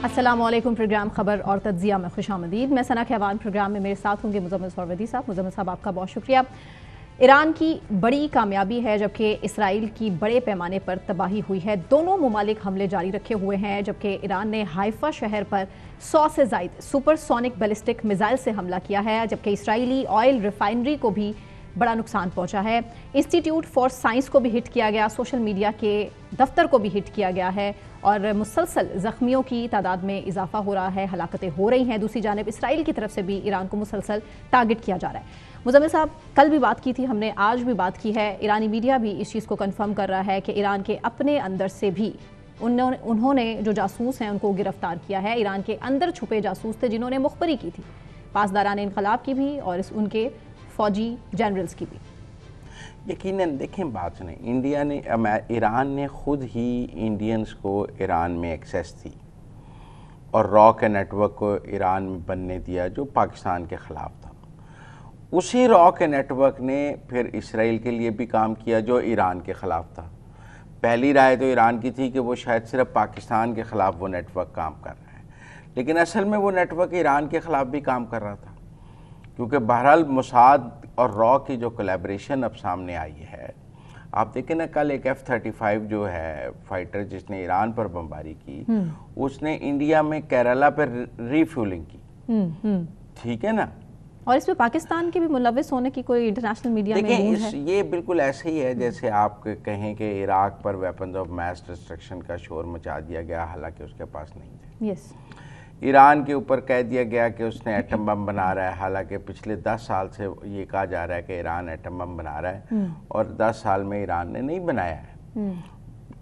السلام علیکم. پروگرام خبر اور تجزیہ میں خوش آمدید. میں ثنا کھیوان. پروگرام میں میرے ساتھ ہوں گے مزمل سروردی صاحب. مزمل صاحب آپ کا بہت شکریہ. ایران کی بڑی کامیابی ہے جبکہ اسرائیل کی بڑے پیمانے پر تباہی ہوئی ہے. دونوں ممالک حملے جاری رکھے ہوئے ہیں جبکہ ایران نے حائفہ شہر پر 100 سے زائد سپر سونک بیلسٹک میزائل سے حملہ کیا ہے جبکہ اسرائیلی آئل ریفائنری کو بھی بڑا نقصان پہنچا ہے. انسٹیٹیوٹ فار سائنس کو بھی ہٹ کیا گیا, سوشل میڈیا کے دفتر کو بھی ہٹ کیا گیا ہے اور مسلسل زخمیوں کی تعداد میں اضافہ ہو رہا ہے, ہلاکتیں ہو رہی ہیں. دوسری جانب اسرائیل کی طرف سے بھی ایران کو مسلسل ٹارگٹ کیا جا رہا ہے. مزمل صاحب, کل بھی بات کی تھی ہم نے, آج بھی بات کی ہے. ایرانی میڈیا بھی اس چیز کو کنفرم کر رہا ہے کہ ایران کے اپنے اندر سے بھی انہوں نے جو جاسوس ہیں ان کو گرفتار کیا ہے. ایران کے اندر چھپے جاسوس تھے جنہوں نے مخبری کی تھی, پاسداران انقلاب کی بھی اور ان کے فوجی جنرلز کی بھی. یقیناً دیکھیں بات سنیں, ایران نے خود ہی انڈینز کو ایران میں ایکسیس تھی اور را کے نیٹ ورک کو ایران میں بننے دیا جو پاکستان کے خلاف تھا. اسی را کے نیٹ ورک نے پھر اسرائیل کے لیے بھی کام کیا جو ایران کے خلاف تھا. پہلی رائے تو ایران کی تھی کہ وہ شاید صرف پاکستان کے خلاف وہ نیٹ ورک کام کر رہا ہے, لیکن اصل میں وہ نیٹ ورک ایران کے خلاف بھی کام کر رہا تھا, کیونکہ بہرحال موساد اور را کی جو کولیبریشن اب سامنے آئی ہے. آپ دیکھیں نا, کل ایک F-35 جو ہے فائٹر جس نے ایران پر بمباری کی, اس نے انڈیا میں کیرالہ پر ری فیولنگ کی. ٹھیک ہے نا, اور اس میں پاکستان کے بھی ملوث ہونے کی کوئی انٹرنیشنل میڈیا میں دیکھیں موڈ ہے؟ یہ بالکل ایسے ہی ہے جیسے آپ کہیں کہ عراق پر ویپنز آف میس ڈسٹرکشن کا شور مچا دیا گیا, حالانکہ اس کے پاس نہیں تھے. یس. ایران کے اوپر کہہ دیا گیا کہ اس نے ایٹم بم بنا رہا ہے, حالانکہ پچھلے 10 سال سے یہ کہا جا رہا ہے کہ ایران ایٹم بم بنا رہا ہے, اور 10 سال میں ایران نے نہیں بنایا ہے.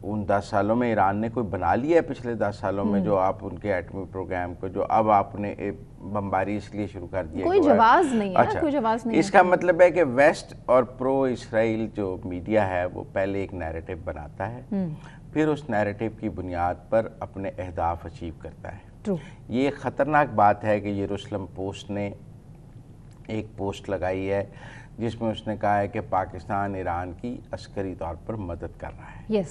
ان 10 سالوں میں ایران نے کوئی بنا لیا ہے پچھلے 10 سالوں میں جو آپ ان کے ایٹمی پروگرام کو جو اب آپ نے بمباری اس لیے شروع کر دیا, کوئی جواز نہیں ہے, کوئی جواز نہیں. اس کا مطلب ہے کہ ویسٹ اور پرو اسرائیل جو میڈیا ہے وہ پہلے ایک نیریٹو بناتا ہے, پھر اس نیریٹو کی بنیاد پر اپنے اہداف اچیو کرتا ہے. یہ ایک خطرناک بات ہے کہ یروشلم پوسٹ نے ایک پوسٹ لگائی ہے جس میں اس نے کہا ہے کہ پاکستان ایران کی عسکری طور پر مدد کر رہا ہے.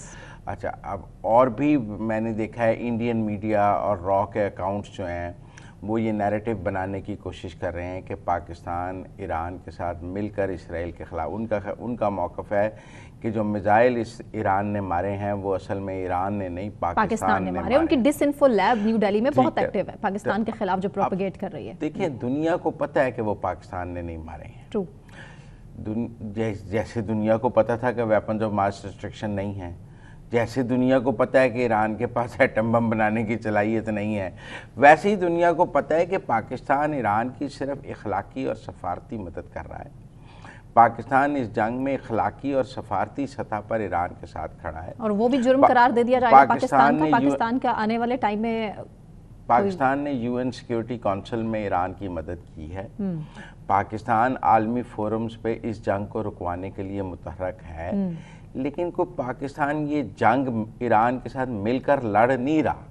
اچھا, اب اور بھی میں نے دیکھا ہے انڈین میڈیا اور را کے اکاؤنٹس جو ہیں وہ یہ نیریٹو بنانے کی کوشش کر رہے ہیں کہ پاکستان ایران کے ساتھ مل کر اسرائیل کے خلاف, ان کا موقف ہے کہ جو میزائل ایران نے مارے ہیں وہ اصل میں ایران نے نہیں پاکستان نے مارے. ان کی ڈس انفو لیب نیو دہلی میں بہت ایکٹیو ہے پاکستان کے خلاف جو پروپیگیٹ کر رہی ہے. دیکھیں دنیا کو پتہ ہے کہ وہ پاکستان نے نہیں مارے ہیں. جیسے دنیا کو پتہ تھا کہ ویپنز آف ماس ڈسٹرکشن نہیں ہیں, جیسے دنیا کو پتہ ہے کہ ایران کے پاس ایٹم بم بنانے کی صلاحیت نہیں ہے, ویسے ہی دنیا کو پتہ ہے کہ پاکستان ایران کی صرف اخلاقی اور سفارتی مدد کر رہا ہے. پاکستان اس جنگ میں اخلاقی اور سفارتی سطح پر ایران کے ساتھ کھڑا ہے, اور وہ بھی جرم قرار دے دیا جائے گا پاکستان کا آنے والے ٹائم میں. پاکستان نے UN سیکیورٹی کونسل میں ایران کی مدد کی ہے. پاکستان عالمی فورمز پہ اس جنگ کو رکوانے کے لیے متحرک ہے, لیکن کوئی پاکستان یہ جنگ ایران کے ساتھ مل کر لڑ نہیں رہا.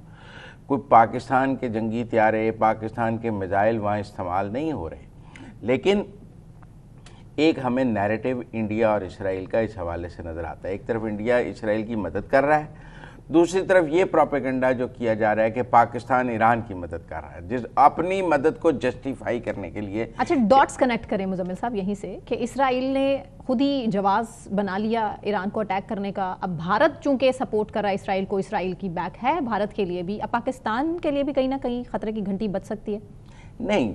کوئی پاکستان کے جنگی طیارے, پاکستان کے میزائل وہاں استعمال نہیں ہو رہے. لیکن ایک ہمیں نیریٹو انڈیا اور اسرائیل کا اس حوالے سے نظر آتا ہے. ایک طرف انڈیا اسرائیل کی مدد کر رہا ہے, دوسری طرف یہ پروپیگنڈا جو کیا جا رہا ہے کہ پاکستان ایران کی مدد کر رہا ہے, جس اپنی مدد کو جسٹیفائی کرنے کے لیے. اچھا, ڈاٹس کنیکٹ کریں مزمل صاحب یہیں سے کہ اسرائیل نے خود ہی جواز بنا لیا ایران کو اٹیک کرنے کا. اب بھارت چونکہ سپورٹ کر رہا ہے اسرائیل کو, اسرائیل کی بیک ہے بھارت کے لیے بھی, اب پاکستان کے لیے بھی کہیں نہ کہیں خطرے کی گھنٹی بج سکتی ہے. نہیں,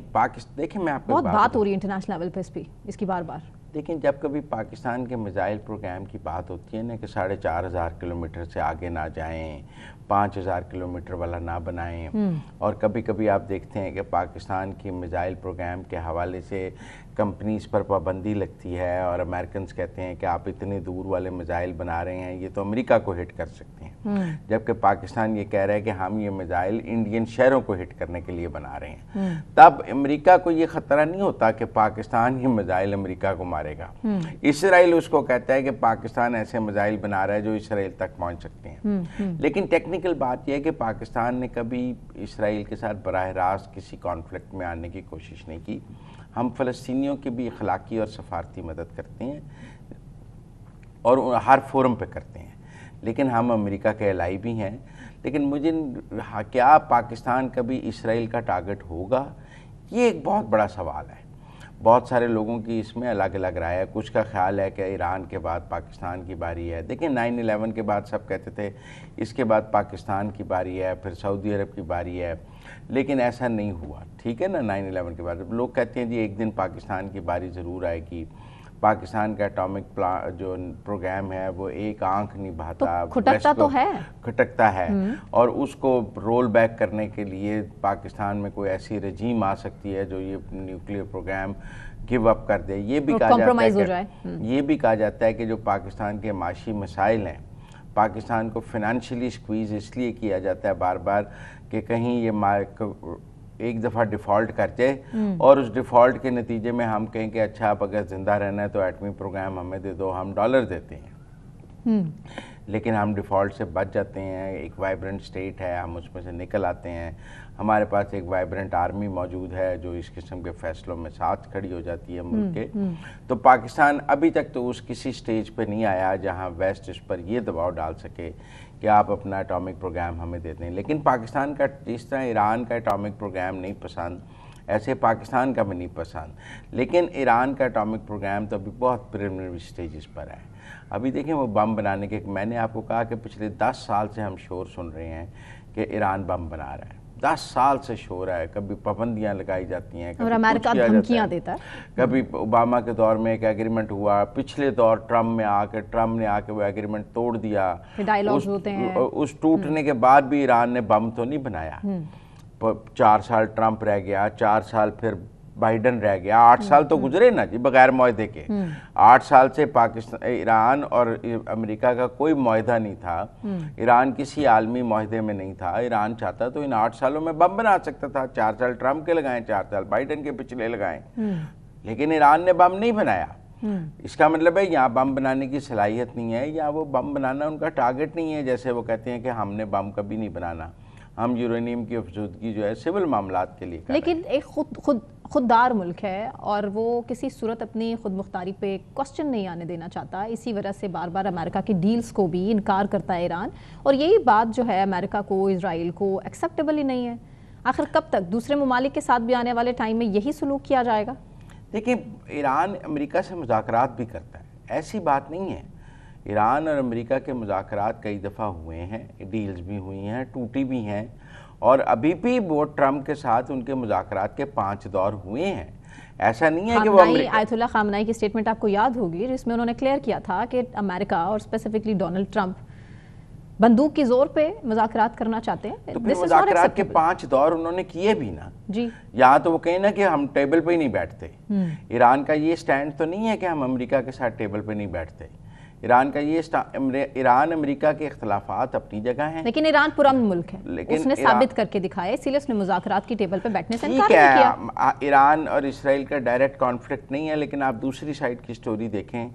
دیکھیں میں آپ کو بہت بات ہو رہی ہے انٹرنیشنل لیول پہ اس کی بار بار. دیکھیں جب کبھی پاکستان کے میزائل پروگرام کی بات ہوتی ہے نا کہ 4,500 کلومیٹر سے آگے نہ جائیں, 5,000 کلومیٹر والا نہ بنائیں, اور کبھی کبھی آپ دیکھتے ہیں کہ پاکستان کی میزائل پروگرام کے حوالے سے کمپنیز پر پابندی لگتی ہے اور امریکنز کہتے ہیں کہ آپ اتنے دور والے میزائل بنا رہے ہیں, یہ تو امریکہ کو ہٹ کر سکتے ہیں, جبکہ پاکستان یہ کہہ رہا ہے کہ ہم یہ میزائل انڈین شہروں کو ہٹ کرنے کے لیے بنا رہے ہیں. تب امریکہ کو یہ خطرہ نہیں ہوتا کہ پاکستان یہ میزائل امریکہ کو مارے گا. اسرائیل اس کو کہتا ہے کہ پاکستان ایسے میزائل بنا رہا ہے جو اسرائیل تک پہنچ سکتے ہیں. لیکن ٹیکنیکل بات یہ ہے کہ پاکستان نے کبھی اسرائیل کے ساتھ براہ راست کسی کانفلکٹ میں آنے کی کوشش نہیں کی. ہم فلسطینیوں کی بھی اخلاقی اور سفارتی مدد کرتے ہیں اور ہر فورم پہ کرتے ہیں, لیکن ہم امریکہ کے الائی بھی ہیں. لیکن مجھے کیا پاکستان کبھی اسرائیل کا ٹارگٹ ہوگا، یہ ایک بہت بڑا سوال ہے۔ بہت سارے لوگوں کی اس میں الگ الگ رائے ہے۔ کچھ کا خیال ہے کہ ایران کے بعد پاکستان کی باری ہے۔ دیکھیں 9/11 کے بعد سب کہتے تھے اس کے بعد پاکستان کی باری ہے، پھر سعودی عرب کی باری ہے، لیکن ایسا نہیں ہوا، ٹھیک ہے نا۔ 9/11 کے بعد لوگ کہتے ہیں جی ایک دن پاکستان کی باری ضرور آئے گی۔ پاکستان کا اٹامک جو پروگرام ہے وہ ایک آنکھ نہیں بہاتا، کھٹکتا ہے، اور اس کو رول بیک کرنے کے لیے پاکستان میں کوئی ایسی رجیم آ سکتی ہے جو یہ نیوکلیئر پروگرام گیو اپ کر دے۔ یہ بھی کہا جاتا ہے کہ جو پاکستان کے معاشی مسائل ہیں، پاکستان کو فنانشلی سکویز اس لیے کیا جاتا ہے بار بار کہ کہیں یہ ایک دفعہ ڈیفالٹ کر جائے اور اس ڈیفالٹ کے نتیجے میں ہم کہیں کہ اچھا اب اگر زندہ رہنا ہے تو ایٹمی پروگرام ہمیں دے دو، ہم ڈالر دیتے ہیں، لیکن ہم ڈیفالٹ سے بچ جاتے ہیں۔ ایک وائبرنٹ سٹیٹ ہے، ہم اس میں سے نکل آتے ہیں، ہمارے پاس ایک وائبرنٹ آرمی موجود ہے جو اس قسم کے فیصلوں میں ساتھ کھڑی ہو جاتی ہے ملک کے۔ تو پاکستان ابھی تک تو اس کسی سٹیج پہ نہیں آیا جہاں ویسٹ اس پر یہ دباؤ ڈال سکے کہ آپ اپنا اٹامک پروگرام ہمیں دیتے ہیں۔ لیکن پاکستان کا جس طرح ایران کا اٹامک پروگرام نہیں پسند، ایسے پاکستان کا بھی نہیں پسند، لیکن ایران کا اٹامک پروگرام تو ابھی بہت پریلیمنری سٹیجز پر ہے۔ ابھی دیکھیں وہ بم بنانے کے، میں نے آپ کو کہا کہ پچھلے 10 سال سے ہم شور سن رہے ہیں کہ ایران بم بنا رہا ہے، 10 سال سے شور ہے، کبھی پابندیاں لگائی جاتی ہیں، اور امریکہ دھمکیاں دیتا ہے۔ کبھی اوباما کے دور میں ایک ایگریمنٹ ہوا، پچھلے دور ٹرمپ نے آ کے وہ ایگریمنٹ توڑ دیا، ڈائیلاگز ہوتے ہیں۔ اس ٹوٹنے کے بعد بھی ایران نے بم تو نہیں بنایا۔ 4 سال ٹرمپ رہ گیا، 4 سال پھر بائیڈن رہ گیا، 8 سال تو گزرے نا جی بغیر معاہدے کے۔ 8 سال سے ایران اور امریکہ کا کوئی معاہدہ نہیں تھا، ایران کسی عالمی معاہدے میں نہیں تھا۔ ایران چاہتا تو ان 8 سالوں میں بم بنا سکتا تھا، 4 سال ٹرمپ کے لگائیں، 4 سال بائیڈن کے پچھلے لگائیں، لیکن ایران نے بم نہیں بنایا۔ اس کا مطلب ہے یہاں بم بنانے کی صلاحیت نہیں ہے، یا وہ بم بنانا ان کا ٹارگٹ نہیں ہے، جیسے وہ کہتے ہیں کہ ہم نے بم کبھی نہیں بنانا، ہم یورینیم کی افزودگی جو ہے سول معاملات کے لیے۔ لیکن ایک خوددار ملک ہے اور وہ کسی صورت اپنی خود مختاری پہ کوسچن نہیں آنے دینا چاہتا، اسی وجہ سے بار بار امریکہ کی ڈیلز کو بھی انکار کرتا ہے ایران، اور یہی بات جو ہے امریکہ کو، اسرائیل کو ایکسیپٹیبل ہی نہیں ہے۔ آخر کب تک دوسرے ممالک کے ساتھ بھی آنے والے ٹائم میں یہی سلوک کیا جائے گا؟ دیکھیں ایران امریکہ سے مذاکرات بھی کرتا ہے، ایسی بات نہیں ہے۔ ایران اور امریکہ کے مذاکرات کئی دفعہ ہوئے ہیں، ڈیلز بھی ہوئی ہیں، ٹوٹی بھی ہیں، اور ابھی بھی وہ ٹرمپ کے ساتھ ان کے مذاکرات کے 5 دور ہوئے ہیں۔ ایسا نہیں ہے کہ وہ آیت اللہ خامنائی کی سٹیٹمنٹ آپ کو یاد ہوگی جس میں انہوں نے کلیئر کیا تھا کہ امریکہ اور اسپیسیفکلی ڈونلڈ ٹرمپ بندوق کی زور پہ مذاکرات کرنا چاہتے ہیں۔ تو پھر مذاکرات کے 5 دور انہوں نے کیے بھی نا جی، یہاں تو وہ کہیں نا کہ ہم ٹیبل پہ ہی نہیں بیٹھتے۔ ایران کا یہ سٹینڈ تو نہیں ہے کہ ہم امریکہ کے ساتھ ٹیبل پہ نہیں بیٹھتے۔ ایران کا یہ ایران امریکہ کے اختلافات اپنی جگہ ہیں، لیکن ایران پرامن ملک ہے، اس نے ثابت کر کے دکھایا، اسی لیے اس نے مذاکرات کی ٹیبل پہ بیٹھنے سے انکار نہیں کیا۔ ایران اور اسرائیل کا ڈائریکٹ کانفلکٹ نہیں ہے، لیکن آپ دوسری سائڈ کی سٹوری دیکھیں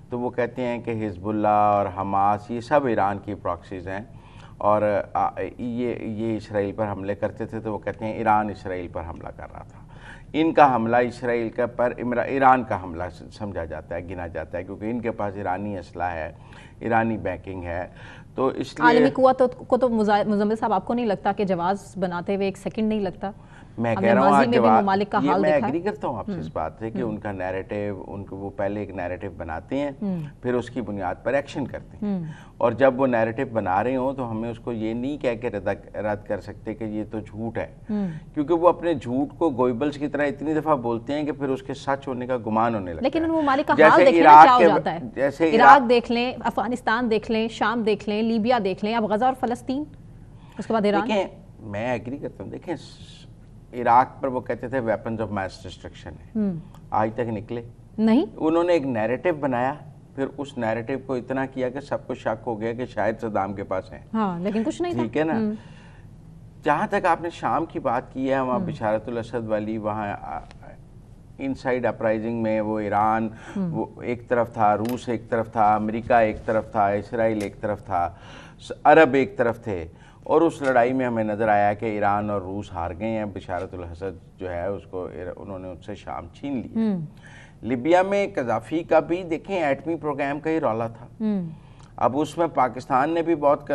تو وہ کہتے ہیں کہ حزب اللہ اور حماس یہ سب ایران کی پراکسیز ہیں، اور یہ اسرائیل پر حملے کرتے تھے، تو وہ کہتے ہیں ایران اسرائیل پر حملہ کر رہا تھا۔ ان کا حملہ اسرائیل کا پر ایران کا حملہ سمجھا جاتا ہے، گنا جاتا ہے، کیونکہ ان کے پاس ایرانی اسلحہ ہے، ایرانی بیکنگ ہے۔ تو اس لیے عالمی قوت کو تو مزمل صاحب آپ کو نہیں لگتا کہ جواز بناتے ہوئے ایک سیکنڈ نہیں لگتا؟ میں کہہ رہا ہوں یہ میں ایگری کرتا ہوں آپ سے اس بات سے کہ ان کا نیریٹو، ان کو وہ پہلے ایک نیریٹو بناتے ہیں، پھر اس کی بنیاد پر ایکشن کرتے ہیں، اور جب وہ نیریٹو بنا رہے ہوں تو ہمیں اس کو یہ نہیں کہہ کے رد کر سکتے کہ یہ تو جھوٹ ہے، کیونکہ وہ اپنے جھوٹ کو گوئبلز کی طرح اتنی دفعہ بولتے ہیں کہ پھر اس کے سچ ہونے کا گمان ہونے لگتا ہے۔ لیکن ان ممالک کا حال دیکھیں کیا ہو جاتا ہے، جیسے عراق دیکھ لیں، افغانستان دیکھ لیں، شام دیکھ لیں، لیبیا دیکھ لیں، اب غزہ اور فلسطین، اس کے بعد ایران۔ دیکھیں میں ایگری کرتا ہوں، دیکھیں عراق پر وہ کہتے تھے ویپنز آف میس ڈسٹرکشن ہے، آج تک نکلے نہیں۔ انہوں نے ایک نیریٹو بنایا، پھر اس نیریٹو کو اتنا کیا کہ سب کو شک ہو گیا کہ شاید صدام کے پاس ہیں، لیکن کچھ نہیں تھا، ٹھیک ہے نا۔ جہاں تک آپ نے شام کی بات کی ہے، وہاں بشارت الاسد والی، وہاں انسائیڈ اپرائزنگ میں وہ ایران وہ ایک طرف تھا، روس ایک طرف تھا، امریکہ ایک طرف تھا، اسرائیل ایک طرف تھا، عرب ایک طرف تھے، اور اس لڑائی میں ہمیں نظر آیا کہ ایران اور روس ہار گئے ہیں۔ بشارت الاسد جو ہے اس کو انہوں نے اس سے شام چھین لیا۔ لیبیا میں قذافی کا بھی دیکھیں ایٹمی پروگرام کا ہی رولا تھا، اب اس میں پاکستان نے بھی بہت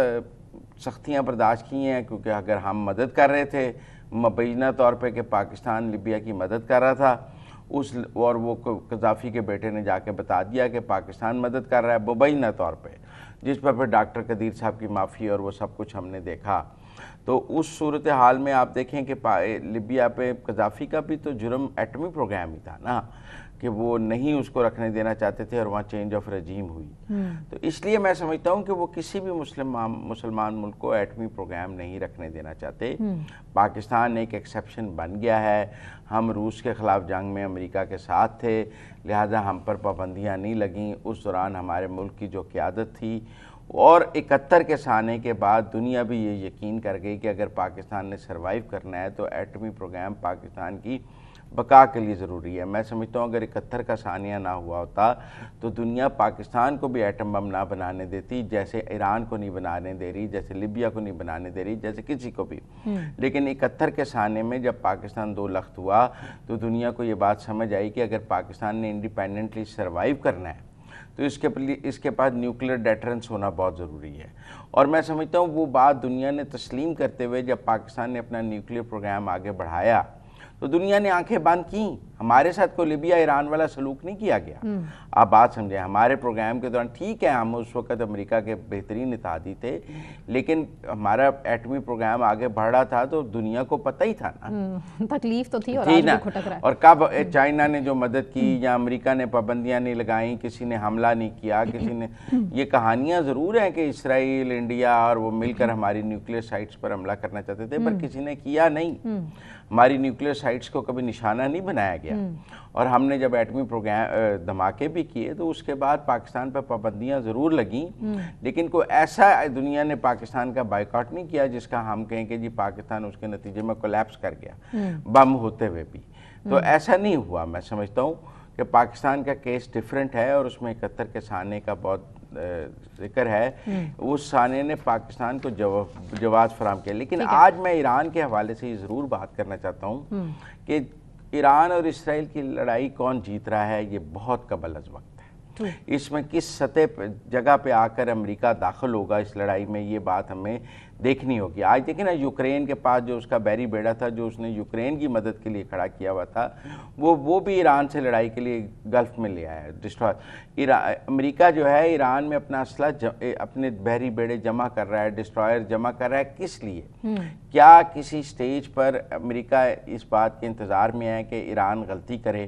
سختیاں برداشت کی ہیں، کیونکہ اگر ہم مدد کر رہے تھے مبینہ طور پہ کہ پاکستان لیبیا کی مدد کر رہا تھا اور وہ قذافی کے بیٹے نے جا کے بتا دیا کہ پاکستان مدد کر رہا ہے مبینہ طور پہ، جس پر پھر ڈاکٹر قدیر صاحب کی معافی اور وہ سب کچھ ہم نے دیکھا، تو اس صورتحال میں آپ دیکھیں کہ لیبیا پہ قذافی کا بھی تو جرم ایٹمی پروگرام ہی تھا نا، کہ وہ نہیں اس کو رکھنے دینا چاہتے تھے اور وہاں چینج آف رجیم ہوئی۔ تو اس لیے میں سمجھتا ہوں کہ وہ کسی بھی مسلمان ملک کو ایٹمی پروگرام نہیں رکھنے دینا چاہتے۔ پاکستان ایک ایکسیپشن بن گیا ہے، ہم روس کے خلاف جنگ میں امریکہ کے ساتھ تھے، لہٰذا ہم پر پابندیاں نہیں لگیں۔ اس دوران ہمارے ملک کی جو قیادت تھی اور 71 کے سانے کے بعد دنیا بھی یہ یقین کر گئی کہ اگر پاکستان نے سروائیو کرنا ہے تو ایٹمی پروگرام پاکستان کی بقا کے لیے ضروری ہے۔ میں سمجھتا ہوں اگر 71 کا ثانیہ نہ ہوا ہوتا تو دنیا پاکستان کو بھی ایٹم بم نہ بنانے دیتی، جیسے ایران کو نہیں بنانے دے رہی، جیسے لیبیا کو نہیں بنانے دے رہی، جیسے کسی کو بھی۔ لیکن 71 کے ثانیے میں جب پاکستان دو لخت ہوا تو دنیا کو یہ بات سمجھ آئی کہ اگر پاکستان نے انڈیپینڈنٹلی سروائیو کرنا ہے تو اس کے پاس نیوکلیر ڈیٹرنس ہونا بہت ضروری ہے، اور میں سمجھتا ہوں وہ بات دنیا نے تسلیم کرتے ہوئے جب پاکستان نے اپنا نیوکلیر پروگرام آگے بڑھایا تو دنیا نے آنکھیں بند کیں۔ ہمارے ساتھ کوئی لیبیا ایران والا سلوک نہیں کیا گیا۔ آپ بات سمجھیں، ہمارے پروگرام کے دوران ٹھیک ہے ہم اس وقت امریکہ کے بہترین اتحادی تھے، لیکن ہمارا ایٹمی پروگرام آگے بڑھ رہا تھا تو دنیا کو پتہ ہی تھا نا، تکلیف تو تھی اور آج بھی کھٹک رہا ہے۔ اور کب چائنا نے جو مدد کی یا امریکہ نے پابندیاں نہیں لگائیں، کسی نے حملہ نہیں کیا، کسی نے یہ کہانیاں ضرور ہیں کہ اسرائیل، انڈیا اور وہ مل کر ہماری نیوکلیر سائٹس پر حملہ کرنا چاہتے تھے، پر کسی نے کیا نہیں۔ ہماری نیوکلیر سائٹس کو کبھی نشانہ نہیں بنایا گیا، اور ہم نے جب ایٹمی پروگرام دھماکے بھی کیے تو اس کے بعد پاکستان پر پابندیاں ضرور لگیں، لیکن کوئی ایسا دنیا نے پاکستان کا بائیکاٹ نہیں کیا جس کا ہم کہیں کہ جی پاکستان اس کے نتیجے میں کولیپس کر گیا بم ہوتے ہوئے بھی۔ تو ایسا نہیں ہوا۔ میں سمجھتا ہوں کہ پاکستان کا کیس ڈیفرنٹ ہے اور اس میں 71 کے سانے کا بہت ذکر ہے، اس سانے نے پاکستان کو جواز فراہم کیا۔ لیکن آج میں ایران کے حوالے سے یہ ضرور بات کرنا چاہتا ہوں کہ ایران اور اسرائیل کی لڑائی کون جیت رہا ہے یہ بہت قبل از وقت ہے۔ اس میں کس سطح جگہ پہ آ کر امریکہ داخل ہوگا اس لڑائی میں، یہ بات ہمیں دیکھنی ہوگی۔ آج دیکھیں نا، یوکرین کے پاس جو اس کا بیری بیڑا تھا، جو اس نے یوکرین کی مدد کے لیے کھڑا کیا ہوا تھا، وہ بھی ایران سے لڑائی کے لیے گلف میں لے آیا ہے۔ امریکہ جو ہے ایران میں اپنا اسلحہ اپنے بحری بیڑے جمع کر رہا ہے، ڈسٹرائر جمع کر رہا ہے، کس لیے؟ کیا کسی سٹیج پر امریکہ اس بات کے انتظار میں ہے کہ ایران غلطی کرے،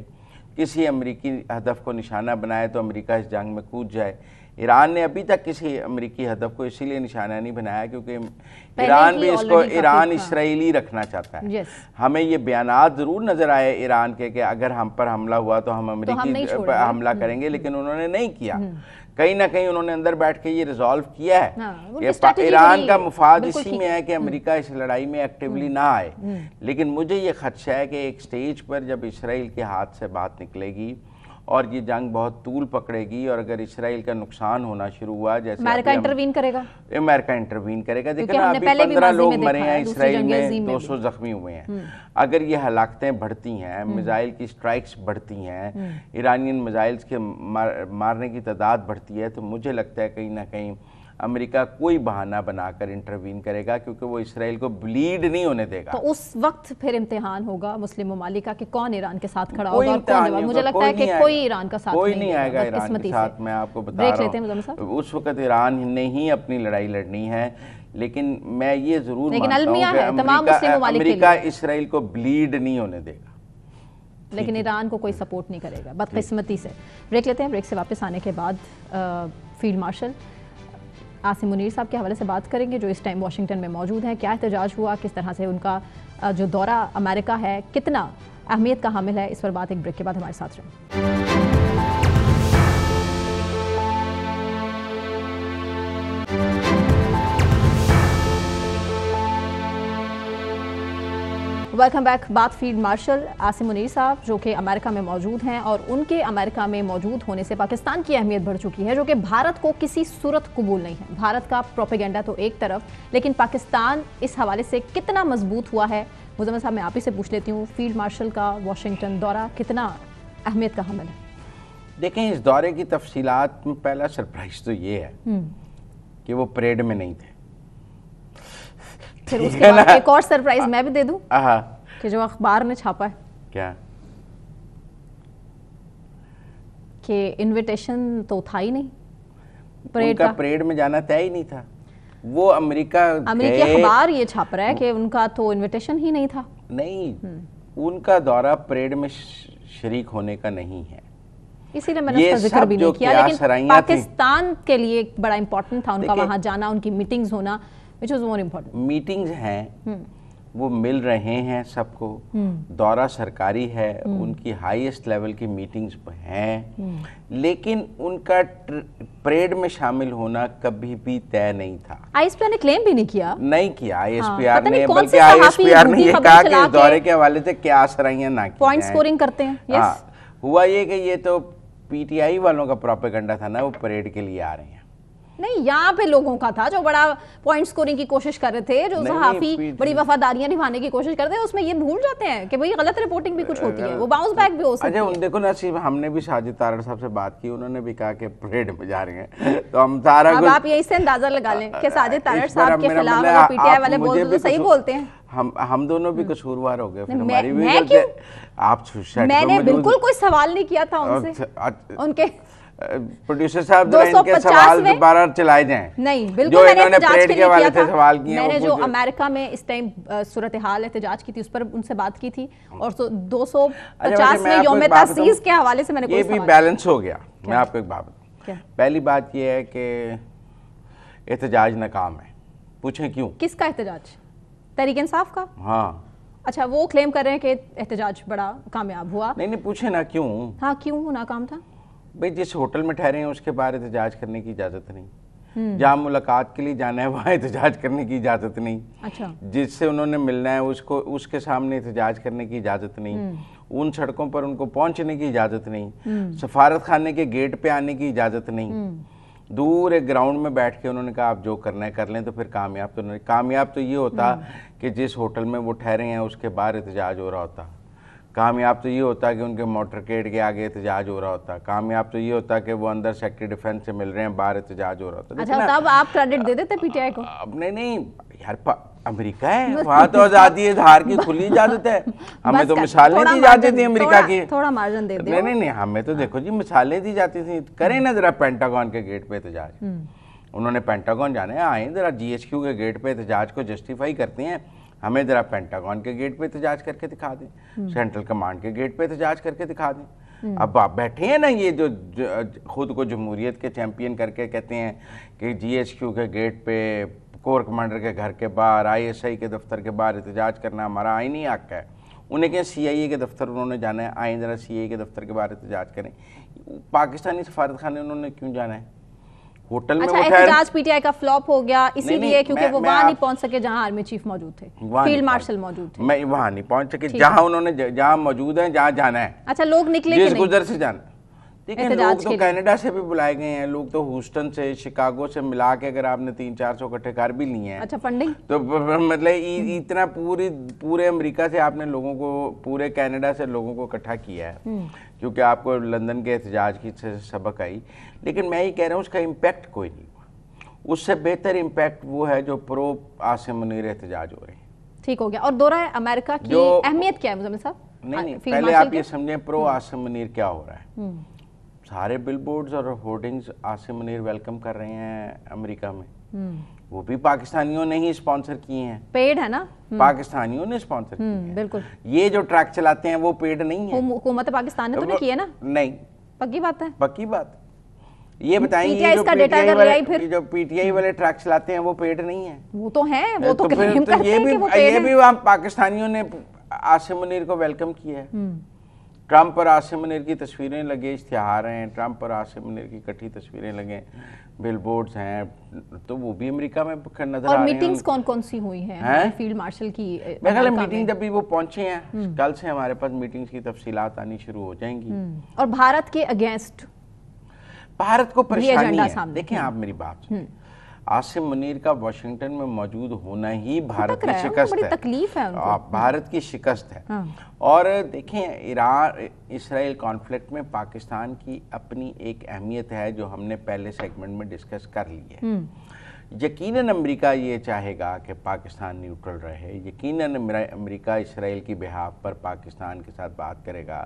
کسی امریکی ہدف کو نشانہ بنائے تو امریکہ اس جنگ میں کود جائے؟ ایران نے ابھی تک کسی امریکی ہدف کو اسی لیے نشانہ نہیں بنایا کیونکہ ایران بھی اس کو ایران اسرائیلی رکھنا چاہتا ہے۔ ہمیں یہ بیانات ضرور نظر آئے ایران کے کہ اگر ہم پر حملہ ہوا تو ہم امریکی حملہ کریں گے، لیکن انہوں نے نہیں کیا۔ کہیں نہ کہیں انہوں نے اندر بیٹھ کے یہ ریزالو کیا ہے کہ ایران کا مفاد اسی میں ہے کہ امریکہ اس لڑائی میں ایکٹیولی نہ آئے۔ لیکن مجھے یہ خدشہ ہے کہ ایک سٹیج پر جب اسرائیل کے ہاتھ سے بات نکلے گی اور یہ جنگ بہت طول پکڑے گی اور اگر اسرائیل کا نقصان ہونا شروع ہوا، جیسے امریکہ انٹروین کرے گا، امریکہ انٹروین کرے گا۔ دیکھیں نا، ابھی 15 لوگ مرے ہیں اسرائیل میں، 200 زخمی ہوئے ہیں۔ اگر یہ ہلاکتیں بڑھتی ہیں، میزائل کی سٹرائکس بڑھتی ہیں، ایرانین میزائلز کے مارنے کی تعداد بڑھتی ہے، تو مجھے لگتا ہے کہیں نہ کہیں امریکہ کوئی بہانہ بنا کر انٹروین کرے گا کیونکہ وہ اسرائیل کو بلیڈ نہیں ہونے دے گا۔ تو اس وقت پھر امتحان ہوگا مسلم ممالک کا کہ کون ایران کے ساتھ کھڑا ہوگا اور کون۔ مجھے لگتا ہے کہ کوئی ایران کا ساتھ نہیں آئے گا ایران کے ساتھ۔ میں آپ کو بتا رہا ہوں اس وقت ایران نے ہی اپنی لڑائی لڑنی ہے، لیکن میں یہ ضرور مانتا ہوں کہ امریکہ اسرائیل کو بلیڈ نہیں ہونے دے گا، لیکن ایران کو کوئی سپورٹ نہیں کرے گا بدقسمتی سے۔ بریک لیتے ہیں، بریک سے واپس آنے کے بعد فیلڈ مارشل عاصم منیر صاحب کے حوالے سے بات کریں گے جو اس ٹائم واشنگٹن میں موجود ہیں۔ کیا احتجاج ہوا، کس طرح سے ان کا جو دورہ امریکہ ہے کتنا اہمیت کا حامل ہے، اس پر بات ایک بریک کے بعد ہمارے ساتھ رہیں۔ Welcome back. بات فیلڈ مارشل عاصم منیر صاحب جو کہ امریکہ میں موجود ہیں، اور ان کے امریکہ میں موجود ہونے سے پاکستان کی اہمیت بڑھ چکی ہے جو کہ بھارت کو کسی صورت قبول نہیں ہے۔ بھارت کا پروپیگنڈا تو ایک طرف، لیکن پاکستان اس حوالے سے کتنا مضبوط ہوا ہے؟ مزمل صاحب میں آپ ہی سے پوچھ لیتی ہوں، فیلڈ مارشل کا واشنگٹن دورہ کتنا اہمیت کا حامل ہے؟ دیکھیں، اس دورے کی تفصیلات میں پہلا سرپرائز تو یہ ہے کہ وہ پریڈ میں نہیں تھے، پھر اس کے بعد ایک اور سرپرائز میں بھی دے دوں کہ جو اخبار نے چھاپا ہے کیا کہ انویٹیشن تو تھا ہی نہیں ان کا پریڈ میں جانا طے ہی نہیں تھا. وہ امریکہ اخبار یہ چھاپ رہا ہے کہ ان کا تو انویٹیشن ہی نہیں تھا. نہیں, ان کا دورہ پریڈ میں شریک ہونے کا نہیں ہے, اسی لیے میں نے اس کا ذکر بھی نہیں کیا, لیکن پاکستان کے لیے بڑا امپورٹنٹ تھا ان کا وہاں جانا, ان کی میٹنگز ہونا, which was more important. Meetings ہیں, وہ مل رہے ہیں سب کو, دورہ سرکاری ہے, ان کی ہائیسٹ لیول کی میٹنگز ہیں, لیکن ان کا پریڈ میں شامل ہونا کبھی بھی طے نہیں تھا. آئی ایس پی آر نے کلیم بھی نہیں کیا آئی ایس پی آر نے, بلکہ آئی ایس پی آر نے یہ کہا کہ اس دورے کے حوالے سے کیا سرائیاں نہ کی پوائنٹ سکورنگ کرتے ہیں. ہوا یہ کہ یہ تو پی ٹی آئی والوں کا پروپیگنڈا تھا نا, وہ پریڈ کے لیے آ رہے ہیں. نہیں, یہاں پہ لوگوں کا تھا جو بڑا پوائنٹ سکورنگ کی کوشش کر رہے تھے, جو صحافی بڑی وفاداریاں نبھانے کی کوشش کرتے ہیں, اس میں یہ بھول جاتے ہیں کہ بھئی غلط رپورٹنگ بھی کچھ ہوتی ہے, وہ باؤنس بیک بھی ہو سکتی ہے. اچھا دیکھو نصیب, ہم نے بھی ساجد تارڑ صاحب سے بات کی, انہوں نے بھی کہا کہ پریڈ میں جا رہے ہیں, تو ہم سارا اب آپ یہی سے اندازہ لگا لیں کہ ساجد تارڑ صاحب کے خلاف اگر پی ٹی آئی والے بولتے تو صحیح بولتے ہیں. ہم دونوں بھی قصوروار ہو گئے, پھر ہماری بھی میں نے بالکل کوئی سوال نہیں کیا تھا ان سے, ان کے پروڈیوسر صاحب ان کے سوال دوبارہ چلائے جائیں. نہیں, بالکل میں نے احتجاج کے لیے کیا تھا, میں نے جو امریکہ میں اس ٹائم صورتحال احتجاج کی تھی اس پر ان سے بات کی تھی, اور 250 میں یوم تاسیس کے حوالے سے میں نے کوئی سوال. یہ بھی بیلنس ہو گیا. میں آپ کو ایک بات بتاؤں, پہلی بات یہ ہے کہ احتجاج ناکام ہے. پوچھیں کیوں؟ کس کا احتجاج؟ تحریک انصاف کا؟ ہاں. اچھا, وہ کلیم کر رہے ہیں کہ احتجاج بڑا کامیاب ہوا. نہیں, پوچھیں نا کیوں. ہاں, کیوں ناکام تھا؟ بھئی جس ہوٹل میں ٹھہرے ہیں اس کے باہر احتجاج کرنے کی اجازت نہیں, جہاں ملاقات کے لیے جانا ہے وہاں احتجاج کرنے کی اجازت نہیں, جس سے انہوں نے ملنا ہے اس کے سامنے احتجاج کرنے کی اجازت نہیں, ان سڑکوں پر ان کو پہنچنے کی اجازت نہیں, سفارت خانے کے گیٹ پہ آنے کی اجازت نہیں, دور ایک گراؤنڈ میں بیٹھ کے انہوں نے کہا آپ جو کرنا ہے کر لیں. تو پھر کامیاب تو یہ ہوتا کہ جس ہوٹل میں وہ ٹھہرے ہیں اس کے باہر احتجاج ہو رہا ہوتا. کامیاب تو یہ ہوتا کہ ان کے موٹرکیڈ کے آگے احتجاج ہو رہا ہوتا. کامیاب تو یہ ہوتا کہ وہ اندر سیکٹری ڈیفنس سے مل رہے ہیں, باہر احتجاج ہو رہا ہوتا. اچھا, تب آپ کریڈٹ دے دیتے پی ٹی آئی کو؟ نہیں یار, امریکہ ہے, وہاں تو آزادی اظہار کی کھلی اجازت ہے. ہمیں تو مثالیں دی جاتی تھیں امریکہ کی. تھوڑا مارجن دے دیں. نہیں, ہمیں تو دیکھو جی مثالیں دی جاتی تھیں. کریں نا ذرا پینٹاگون کے گیٹ پہ احتجاج. انہوں نے پینٹاگون جانا ہے, آئیں ذرا جی ایچ کیو کے گیٹ پہ احتجاج کو جسٹیفائی کرتے ہیں, ہمیں ذرا پینٹاگون کے گیٹ پہ احتجاج کر کے دکھا دیں, سینٹرل کمانڈ کے گیٹ پہ احتجاج کر کے دکھا دیں. اب آپ بیٹھے ہیں نا, یہ جو خود کو جمہوریت کے چیمپئن کر کے کہتے ہیں کہ جی ایچ کیو کے گیٹ پہ, کور کمانڈر کے گھر کے باہر, آئی ایس آئی کے دفتر کے باہر احتجاج کرنا ہمارا آئینی حق ہے. انہیں کہیں سی آئی اے کے دفتر انہوں نے جانا ہے, آئیں ذرا سی آئی اے کے دفتر کے باہر احتجاج کریں. پاکستانی سفارت خانے انہوں نے کیوں جانا ہے؟ ہوٹل میں. اچھا, احتجاج پی ٹی آئی کا فلاپ ہو گیا اسی لیے کیونکہ وہ وہاں نہیں پہنچ سکے جہاں آرمی چیف موجود تھے, فیلڈ مارشل موجود تھے. میں وہاں نہیں پہنچ سکے جہاں انہوں نے, جہاں موجود ہیں, جہاں جانا ہے. اچھا, لوگ نکلے جس گزر سے جانا. دیکھیں, لوگ تو کینیڈا سے بھی بلائے گئے ہیں, لوگ تو ہیوسٹن سے, شکاگو سے ملا کے اگر آپ نے 300-400 اکٹھے کر بھی لیے ہیں. اچھا, فنڈنگ تو مطلب اتنا پورے امریکہ سے آپ نے لوگوں کو, پورے کینیڈا سے لوگوں کو اکٹھا کیا ہے, کیونکہ آپ کو لندن کے احتجاج کی سبق آئی. لیکن میں یہ کہہ رہا ہوں اس کا امپیکٹ کوئی نہیں ہوا. اس سے بہتر امپیکٹ وہ ہے جو پرو عاصم منیر احتجاج ہو رہے ہیں. ٹھیک ہو گیا. اور دورہ امریکہ کی اہمیت کیا ہے مزمل صاحب؟ نہیں, پہلے آپ یہ سمجھیں پرو عاصم منیر کیا ہو رہا ہے. سارے بل بورڈز اور ہورڈنگز عاصم منیر ویلکم کر رہے ہیں امریکہ میں. وہ بھی پاکستانیوں نے ہی اسپانسر کیے ہیں. پیڈ ہے نا, پاکستانیوں نے اسپانسر کیے ہیں. بالکل. یہ جو ٹریک چلاتے ہیں وہ پیڈ نہیں ہے, حکومت پاکستان نے تو نہیں کیے نا. نہیں, پکی بات ہے. پکی بات. یہ بتائیں, جو پی ٹی آئی والے ٹریک چلاتے ہیں وہ پیڈ نہیں ہیں. وہ تو ہیں, وہ تو کلیم کرتے ہیں کہ وہ پیڈ ہیں. یہ بھی پاکستانیوں نے عاصم منیر کو ویلکم کیا ہے. ٹرمپ اور عاصم منیر کی تصویریں لگے, اشتہار ہیں, ٹرمپ اور عاصم منیر کی کٹھی تصویریں لگیں, بل بورڈز ہیں, تو وہ بھی امریکہ میں نظر آ رہے ہیں. اور میٹنگز کون سی ہوئی ہیں فیلڈ مارشل کی؟ میں خیال ہے میٹنگ جب بھی وہ پہنچے ہیں, کل سے ہمارے پاس میٹنگز کی تفصیلات آنی شروع ہو جائیں گی. اور بھارت کے اگینسٹ بھارت کو پریشانی ہے. دیکھیں آپ میری بات سنیں, عاصم منیر کا واشنگٹن میں موجود ہونا ہی بھارت کی شکست ہے. تکلیف ہے بھارت کی شکست ہے. اور دیکھیں, ایران اسرائیل کانفلکٹ میں پاکستان کی اپنی ایک اہمیت ہے جو ہم نے پہلے سیگمنٹ میں ڈسکس کر لی ہے. یقیناً امریکہ یہ چاہے گا کہ پاکستان نیوٹرل رہے، یقیناً امریکہ اسرائیل کی بہاف پر پاکستان کے ساتھ بات کرے گا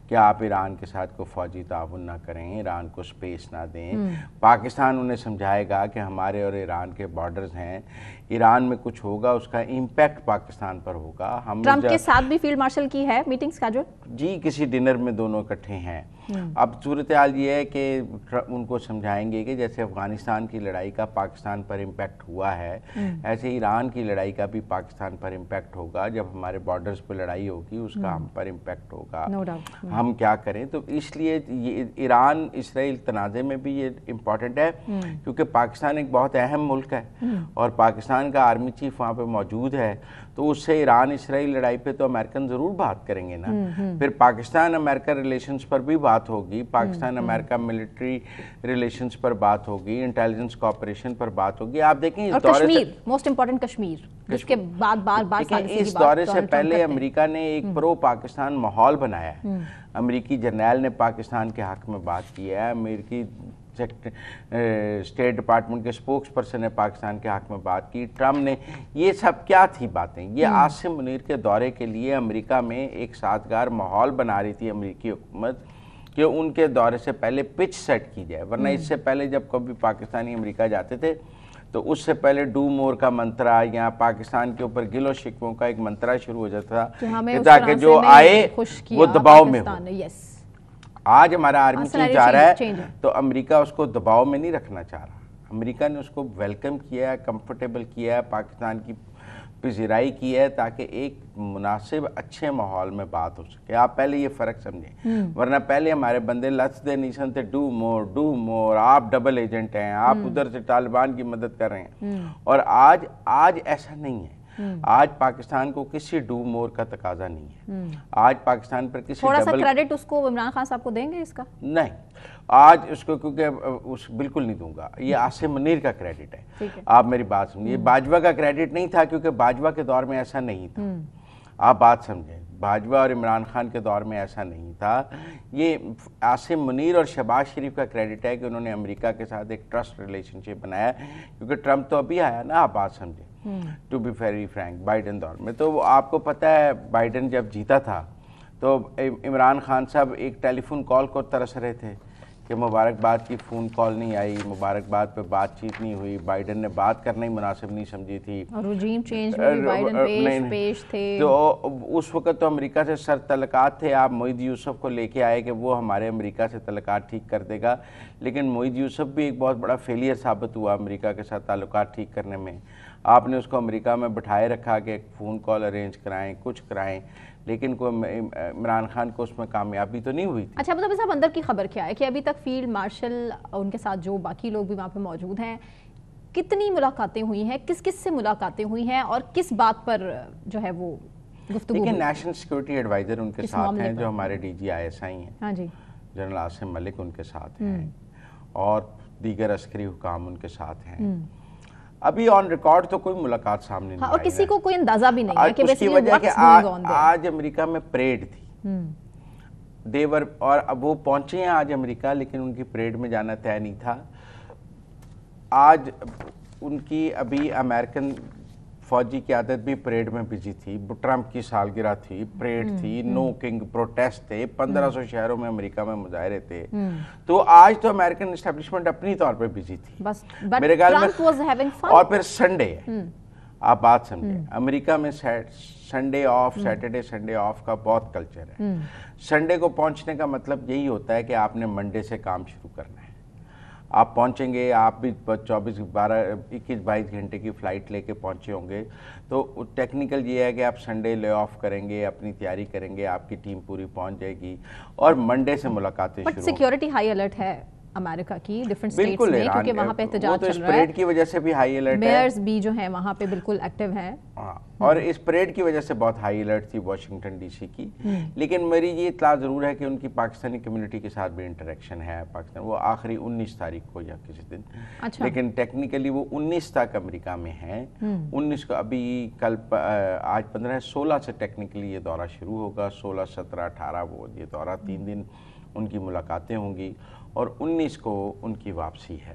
کہ آپ ایران کے ساتھ کوئی فوجی تعاون نہ کریں، ایران کو سپیس نہ دیں۔ پاکستان انہیں سمجھائے گا کہ ہمارے اور ایران کے بارڈرز ہیں، ایران میں کچھ ہوگا اس کا امپیکٹ پاکستان پر ہوگا۔ ہم ٹرمپ کے ساتھ بھی فیلڈ مارشل کی ہے میٹنگ اسکیجول؟ جی، کسی ڈنر میں دونوں اکٹھے ہیں۔ اب صورتحال یہ ہے کہ ان کو سمجھائیں گے کہ جیسے افغانستان کی لڑائی کا پاکستان پر امپیکٹ ہوا ہے، ایسے ایران کی لڑائی کا بھی پاکستان پر امپیکٹ ہوگا۔ جب ہمارے بارڈرز پہ لڑائی ہوگی اس کا ہم پر امپیکٹ ہوگا، ہم کیا کریں۔ تو اس لیے ایران اسرائیل تنازع میں بھی یہ امپورٹنٹ ہے، کیونکہ پاکستان ایک بہت اہم ملک ہے اور پاکستان کا آرمی چیف وہاں پہ موجود ہے، تو اس سے ایران اسرائیل لڑائی پہ تو امریکن ضرور بات کریں گے نا۔ پھر پاکستان امریکہ ریلیشنز پر بھی بات ہوگی، پاکستان امریکہ ملٹری ریلیشنز پر بات ہوگی، انٹیلیجنس کوآپریشن پر بات ہوگی۔ آپ دیکھیں اس دورے سے موسٹ امپورٹنٹ کشمیر، جس کے بعد بار اس دورے سے پہلے امریکہ نے ایک پرو پاکستان ماحول بنایا ہے۔ امریکی جرنیل نے پاکستان کے حق میں بات کی ہے، امریکی اسٹیٹ ڈپارٹمنٹ کے سپوکس پرسن نے پاکستان کے حق میں بات کی، ٹرمپ نے۔ یہ سب کیا تھی باتیں؟ یہ عاصم منیر کے دورے کے لیے امریکہ میں ایک سازگار ماحول بنا رہی تھی امریکی حکومت کہ ان کے دورے سے پہلے پچ سیٹ کی جائے، ورنہ اس سے پہلے جب کبھی پاکستانی امریکہ جاتے تھے تو اس سے پہلے ڈو مور کا منترا یا پاکستان کے اوپر گل و شکووں کا ایک منترا شروع ہو جاتا تھا کہ تاکہ جو آئے وہ دباؤ میں ہو۔ آج ہمارا آرمی چیف جا رہا ہے تو امریکہ اس کو دباؤ میں نہیں رکھنا چاہ رہا، امریکہ نے اس کو ویلکم کیا ہے، کمفرٹیبل کیا ہے، پاکستان کی پذیرائی کی ہے تاکہ ایک مناسب اچھے ماحول میں بات ہو سکے۔ آپ پہلے یہ فرق سمجھیں، ورنہ پہلے ہمارے بندے لچ دے نہیں سنتے، ڈو مور، آپ ڈبل ایجنٹ ہیں، آپ ادھر سے طالبان کی مدد کر رہے ہیں۔ اور آج ایسا نہیں ہے، آج پاکستان کو کسی ڈو مور کا تقاضا نہیں ہے، آج پاکستان پر کسی تھوڑا سا کریڈٹ اس کو عمران خان صاحب کو دیں گے اس کا؟ نہیں، آج اس کو کیونکہ بالکل نہیں دوں گا، یہ عاصم منیر کا کریڈٹ ہے۔ آپ میری بات سمجھیں، باجوہ کا کریڈٹ نہیں تھا کیونکہ باجوہ کے دور میں ایسا نہیں تھا۔ آپ بات سمجھیں، باجوہ اور عمران خان کے دور میں ایسا نہیں تھا۔ یہ عاصم منیر اور شہباز شریف کا کریڈٹ ہے کہ انہوں نے امریکہ کے ساتھ ایک ٹرسٹ ریلیشن شپ بنایا، کیونکہ ٹرمپ تو ابھی آیا نا، آپ بات سمجھیں، to be very frank, Biden دور میں تو آپ کو پتہ ہے بائیڈن جب جیتا تھا تو عمران خان صاحب ایک ٹیلی فون کال کو ترس رہے تھے کہ مبارکباد کی فون کال نہیں آئی، مبارکباد پہ بات چیت نہیں ہوئی، بائیڈن نے بات کرنا ہی مناسب نہیں سمجھی تھی، اور رجیم چینج میں بھی بائیڈن پیش تھے۔ تو اس وقت تو امریکہ سے سر تعلقات تھے، آپ معید یوسف کو لے کے آئے کہ وہ ہمارے امریکہ سے تعلقات ٹھیک کر دے گا، لیکن معید یوسف بھی ایک بہت بڑا فیلئر ثابت ہوا امریکہ کے ساتھ تعلقات ٹھیک کرنے میں۔ آپ نے اس کو امریکہ میں بٹھائے رکھا کہ ایک فون کال ارینج کرائیں، کچھ کرائیں، لیکن عمران خان کو اس میں کامیابی تو نہیں ہوئی تھی۔ اچھا مطلب صاحب، اندر کی خبر کیا ہے کہ ابھی تک فیلڈ مارشل ان کے ساتھ جو باقی لوگ بھی وہاں پہ موجود ہیں، کتنی ملاقاتیں ہوئی ہیں، کس کس سے ملاقاتیں ہوئی ہیں اور کس بات پر جو ہے وہ گفتگو؟ لیکن نیشنل سیکورٹی ایڈوائزر ان کے ساتھ ہیں، جو ہمارے D G I S I ہیں، ہاں جی، جنرل عاصم ملک ان کے ساتھ ہیں، اور دیگر عسکری حکام ان کے ساتھ ہیں۔ ابھی آن ریکارڈ تو کوئی ملاقات سامنے نہیں آئی، اور کسی کو کوئی اندازہ بھی نہیں ہے کہ اس کی وجہ کہ آج امریکہ میں پریڈ تھی، دیور، اور اب وہ پہنچے ہیں آج امریکہ، لیکن ان کی پریڈ میں جانا طے نہیں تھا۔ آج ان کی ابھی امریکن فوجی قیادت بھی پریڈ میں بزی تھی، ٹرمپ کی سالگرہ تھی، پریڈ تھی، نو کنگ پروٹیسٹ تھے، 1500 شہروں میں امریکہ میں مظاہرے تھے، تو آج تو امریکن اسٹیبلشمنٹ اپنی طور پہ بزی تھی میرے خیال میں۔ اور پھر سنڈے ہے، آپ بات سمجھیں، امریکہ میں Sunday off, Saturday Sunday off کا بہت کلچر ہے۔ سنڈے کو پہنچنے کا مطلب یہی ہوتا ہے کہ آپ نے منڈے سے کام شروع کرنا ہے، آپ پہنچیں گے، آپ بھی 21-22 گھنٹے کی فلائٹ لے کے پہنچے ہوں گے، تو ٹیکنیکل یہ ہے کہ آپ سنڈے لے آف کریں گے، اپنی تیاری کریں گے، آپ کی ٹیم پوری پہنچ جائے گی اور منڈے سے ملاقاتیں شروع ہوں گی۔ سیکیورٹی ہائی الرٹ ہے امریکہ کی ڈیفرنٹ سٹیٹس میں، کیونکہ وہاں پہ احتجاج چل رہا ہے، پریڈ کی وجہ سے بھی ہائی الرٹ ہے، میئرز بھی جو ہیں وہاں پہ بالکل ایکٹیو ہیں، اور اس پریڈ کی وجہ سے بہت ہائی الرٹ تھی واشنگٹن ڈی سی کی۔ لیکن میری یہ اطلاع ضرور ہے کہ ان کی پاکستانی کمیونٹی کے ساتھ بھی انٹریکشن ہے، پاکستان وہ آخری 19 تاریخ کو یا کسی دن، لیکن ٹیکنیکلی وہ 19 تک امریکہ میں ہیں، 19 کو ابھی کل آج 15 ہے، 16 سے ٹیکنیکلی یہ دورہ شروع ہوگا، 16 17 18 وہ یہ دورہ 3 دن ان کی ملاقاتیں ہوں گی، اور 19 کو ان کی واپسی ہے۔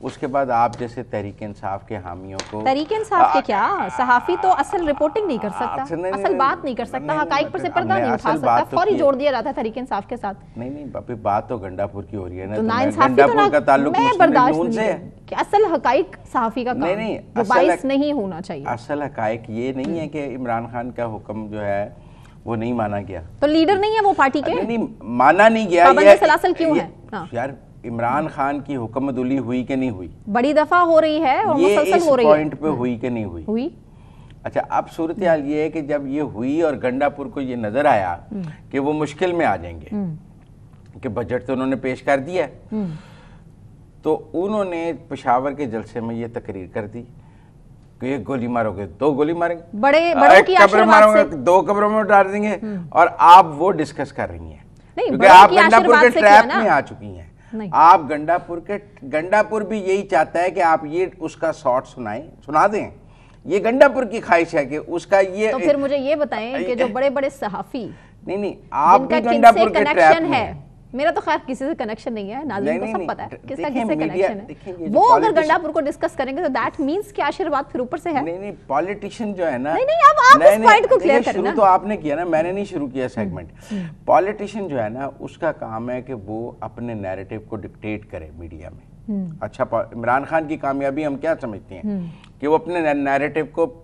اس کے بعد آپ جیسے تحریک انصاف کے حامیوں کو تحریک انصاف کے کیا صحافی تو اصل رپورٹنگ نہیں کر سکتا, اصل بات نہیں کر سکتا, حقائق پر سے پردہ نہیں اٹھا سکتا, فوری جوڑ دیا جاتا ہے تحریک انصاف کے ساتھ. نہیں ابھی بات تو گنڈا پور کی ہو رہی ہے نا, گنڈا پور کا تعلق مسلم لیگ سے ہے کہ اصل حقائق صحافی کا کام وہ باعث نہیں ہونا چاہیے. اصل حقائق یہ نہیں ہے کہ عمران خان کا حکم جو ہے وہ نہیں مانا گیا, تو لیڈر نہیں ہے وہ پارٹی کے, نہیں مانا نہیں گیا. پابند سلاسل کیوں ہے یار؟ عمران خان کی حکمت علی ہوئی کہ نہیں ہوئی؟ بڑی دفعہ ہو رہی ہے اور مسلسل ہو رہی ہے. یہ اس پوائنٹ پہ ہوئی کہ نہیں ہوئی؟ اچھا, اب صورتحال یہ ہے کہ جب یہ ہوئی اور گنڈا پور کو یہ نظر آیا کہ وہ مشکل میں آ جائیں گے کہ بجٹ تو انہوں نے پیش کر دیا ہے, تو انہوں نے پشاور کے جلسے میں یہ تقریر کر دی کہ ایک گولی مارو گے 2 گولی ماریں گے, بڑوں کی آشیرواد سے 2 قبروں میں ڈال دیں گے, اور آپ وہ ڈسکس کر رہی ہیں کیونکہ آپ گنڈا پور کے ٹریپ میں آ چکی ہیں. آپ گنڈا پور بھی یہی چاہتا ہے کہ آپ یہ اس کا شارٹ سنا دیں. یہ گنڈا پور کی خواہش ہے کہ اس کا یہ. تو پھر مجھے یہ بتائیں کہ جو بڑے بڑے صحافی نہیں آپ بھی گنڈا پور کے ٹریپ میں ہیں. میرا تو خیر کسی سے کنیکشن نہیں ہے, ناظرین کو سب پتا ہے کس کا کس سے کنیکشن ہے. وہ اگر گنڈا پور کو ڈسکس کریں گے تو دیٹ مینس کہ آشیرواد پھر اوپر سے ہے. نہیں پالیٹیشین جو ہے نا, نہیں آپ اس پوائنٹ کو کلیئر کریں نا. شروع تو آپ نے کیا نا, میں نے نہیں شروع کیا سیگمنٹ. پالیٹیشین جو ہے نا اس کا کام ہے کہ وہ اپنے نیریٹو کو ڈکٹیٹ کرے میڈیا میں. اچھا, عمران خان کی کامیابی ہم کیا سمجھتے ہیں کہ وہ اپنے نیریٹو کو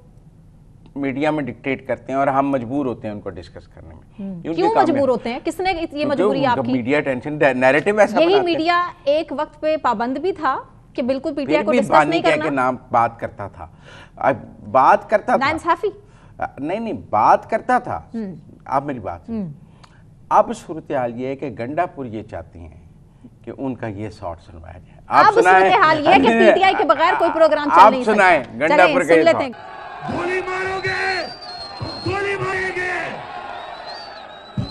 میڈیا میں ڈکٹیٹ کرتے ہیں اور ہم مجبور ہوتے ہیں ان کو ڈسکس کرنے میں. کیوں مجبور ہوتے ہیں؟ کس نے یہ مجبوری آپ کی؟ میڈیا ٹینشن نیریٹو ایسا بناتے ہیں. یہی میڈیا ایک وقت پہ پابند بھی تھا کہ بالکل پی ٹی آئی کو ڈسکس نہیں کرنا. کے نام بات کرتا تھا ناانصافی نہیں بات کرتا تھا. آپ میری بات اب صورتحال یہ ہے کہ گنڈا پور یہ چاہتی ہیں کہ ان کا یہ شارٹ سنوایا جائے. آپ صورتحال یہ ہے کہ پی ٹی آئی کے بغیر کوئی پروگرام چل نہیں سکتا. آپ سنائیں گنڈا پور کا یہ شارٹ. گولی مارو گے, گولی ماریں گے,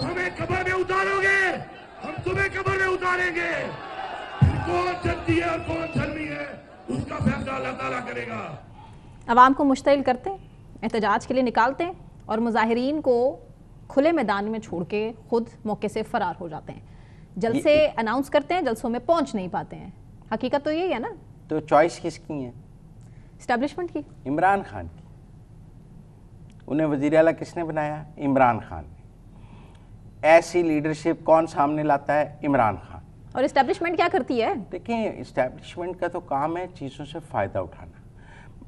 ہمیں قبر میں اتارو گے, ہم تمہیں قبر میں اتاریں گے. کون جنتی ہے اور کون جھلمی ہے اس کا فیصلہ اللہ تعالیٰ کرے گا. عوام کو مشتعل کرتے ہیں, احتجاج کے لیے نکالتے ہیں اور مظاہرین کو کھلے میدان میں چھوڑ کے خود موقع سے فرار ہو جاتے ہیں. جلسے اناؤنس کرتے ہیں, جلسوں میں پہنچ نہیں پاتے ہیں. حقیقت تو یہی ہے نا. تو چوائس کس کی ہے؟ اسٹیبلشمنٹ کی, عمران خان کی. انہیں وزیر اعلیٰ کس نے بنایا؟ عمران خان نے. ایسی لیڈرشپ کون سامنے لاتا ہے؟ عمران خان. اور اسٹیبلشمنٹ کیا کرتی ہے؟ دیکھیں, اسٹیبلشمنٹ کا تو کام ہے چیزوں سے فائدہ اٹھانا.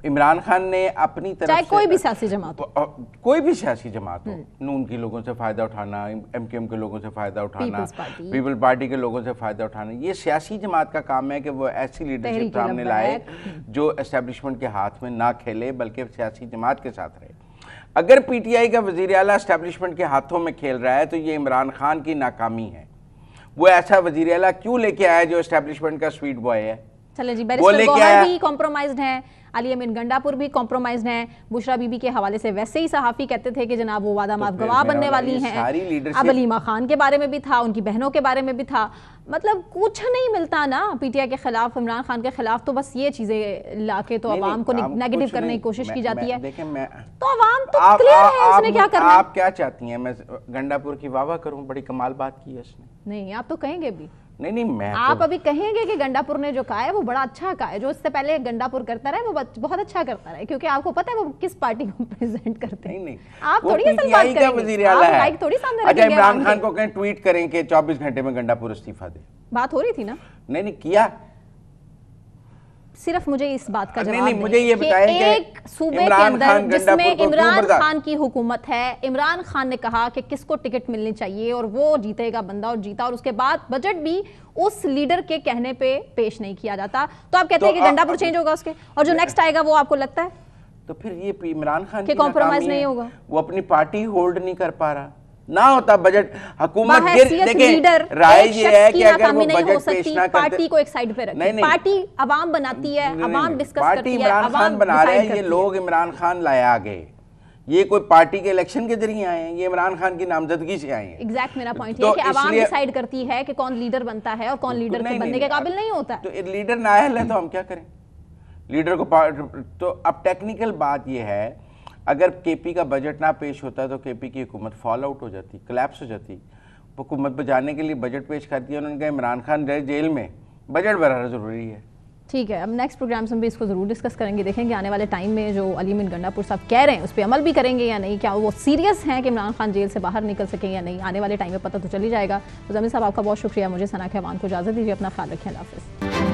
عمران خان نے اپنی طرف چاہے کوئی بھی سیاسی جماعت ہو, کوئی بھی سیاسی جماعت ہو, نون کے لوگوں سے فائدہ اٹھانا, ایم کیو ایم کے لوگوں سے فائدہ اٹھانا, پیپل پارٹی کے لوگوں سے فائدہ اٹھانا, یہ سیاسی جماعت کا کام ہے کہ وہ ایسی لیڈرشپ سامنے لائے جو اسٹیبلشمنٹ کے ہاتھ میں نہ کھیلے بلکہ سیاسی جماعت کے ساتھ رہے. اگر پی ٹی آئی کا وزیر اعلیٰ اسٹیبلشمنٹ کے ہاتھوں میں کھیل رہا ہے تو یہ عمران خان کی ناکامی ہے. وہ ایسا وزیر اعلیٰ کیوں لے کے آیا جو اسٹیبلشمنٹ کا سویٹ بوائے ہے؟ چلے جی, بیرسٹر گوہر بھی کمپرومائزڈ ہیں, علی امین گنڈا پور بھی کمپرومائزڈ ہیں. بشرا بی بی کے حوالے سے ویسے ہی صحافی کہتے تھے کہ جناب وہ وعدہ ماف گواہ بننے والی ہیں. اب علیمہ خان کے بارے میں بھی تھا, ان کی بہنوں کے بارے میں بھی تھا. مطلب کچھ نہیں ملتا نا پی ٹی آئی کے خلاف, عمران خان کے خلاف. تو بس یہ چیزیں لا کے تو عوام کو نیگیٹو کرنے کی کوشش کی جاتی ہے. تو عوام تو کلیئر ہے اس نے کیا کرنا. آپ کیا چاہتی ہیں میں گنڈا پور کی واہ واہ کروں؟ بڑی کمال بات کی ہے اس نے. نہیں, آپ تو کہیں گے بھی. نہیں میں آپ ابھی کہیں گے کہ گنڈا پور نے جو کہا ہے وہ بڑا اچھا کہا ہے. جو اس سے پہلے گنڈا پور کرتا رہا ہے وہ بہت اچھا کرتا رہا ہے, کیونکہ آپ کو پتا ہے وہ کس پارٹی کو پریزنٹ کرتے ہیں. نہیں آپ تھوڑی اصل بات کریں گے, آپ لائک تھوڑی سامنے رکھیں گے. اچھا, عمران خان کو کہیں ٹویٹ کریں کہ 24 گھنٹے میں گنڈا پور استعفیٰ دے. بات ہو رہی تھی نا. نہیں کیا. صرف مجھے اس بات کا جواب نہیں, مجھے یہ بتائیں کہ ایک صوبے کے اندر جس میں عمران خان کی حکومت ہے, عمران خان نے کہا کہ کس کو ٹکٹ ملنی چاہیے اور وہ جیتے گا بندہ, اور جیتا, اور اس کے بعد بجٹ بھی اس لیڈر کے کہنے پہ پیش نہیں کیا جاتا. تو آپ کہتے ہیں کہ گنڈا پور چینج ہوگا اس کے, اور جو نیکسٹ آئے گا وہ آپ کو لگتا ہے تو پھر یہ عمران خان کہ کمپرومائز نہیں ہوگا. وہ اپنی پارٹی ہولڈ نہیں کر پا رہا. نہ ہوتا بجٹ, حکومت دیکھیں رائے یہ ہے کہ اگر وہ بجٹ پیش نہ کرتے, پارٹی کو ایک سائیڈ پہ رکھیں. پارٹی عوام بناتی ہے, عوام ڈسکس کرتی ہے, عمران خان بنا رہے ہیں. یہ لوگ عمران خان لایا آگے, یہ کوئی پارٹی کے الیکشن کے ذریعے آئے ہیں, یہ عمران خان کی نامزدگی سے آئے ہیں. ایگزیکٹ میرا پوائنٹ یہ ہے کہ عوام ڈیسائیڈ کرتی ہے کہ کون لیڈر بنتا ہے اور کون لیڈر کے بننے کے قابل نہیں ہوتا. تو لیڈر نااہل ہے تو ہم کیا کریں لیڈر کو. تو اب ٹیکنیکل بات یہ ہے, اگر کے پی کا بجٹ نہ پیش ہوتا تو کے پی کی حکومت فال آؤٹ ہو جاتی, کلیپس ہو جاتی. حکومت بچانے کے لیے بجٹ پیش کر دیا انہوں نے کہا عمران خان رہے جیل میں, بجٹ بھرنا ضروری ہے. ٹھیک ہے، اب نیکسٹ پروگرامس میں بھی اس کو ضرور ڈسکس کریں گے، دیکھیں گے آنے والے ٹائم میں جو علی امین گنڈا پور صاحب کہہ رہے ہیں اس پہ عمل بھی کریں گے یا نہیں، کیا وہ سیریس ہیں کہ عمران خان جیل سے باہر نکل سکیں یا نہیں، آنے والے ٹائم میں پتہ تو چل ہی جائے گا۔ مزمل صاحب آپ کا بہت شکریہ، مجھے ثنا کیوان کو اجازت دیجیے، اپنا خیال رکھیں، اللہ حافظ۔